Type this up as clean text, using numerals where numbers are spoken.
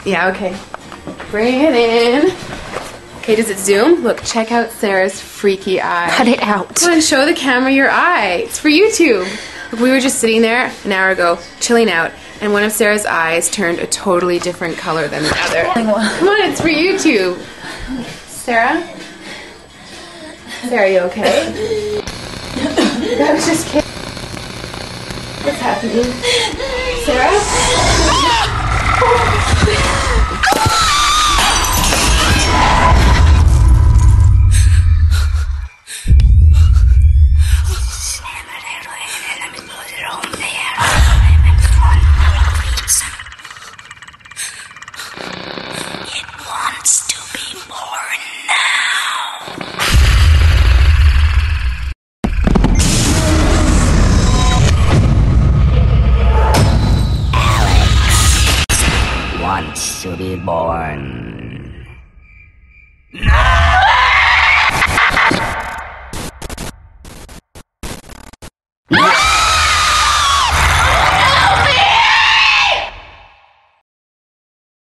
Yeah, okay. Bring it in. Okay, does it zoom? Look, check out Sarah's freaky eye. Cut it out. Come on, show the camera your eye. It's for YouTube. Look, we were just sitting there an hour ago, chilling out, and one of Sarah's eyes turned a totally different color than the other. Come on, it's for YouTube. Sarah? Sarah, are you okay? I was just kidding. What's happening? Sarah? It wants to be born now. Alex wants to be born. No!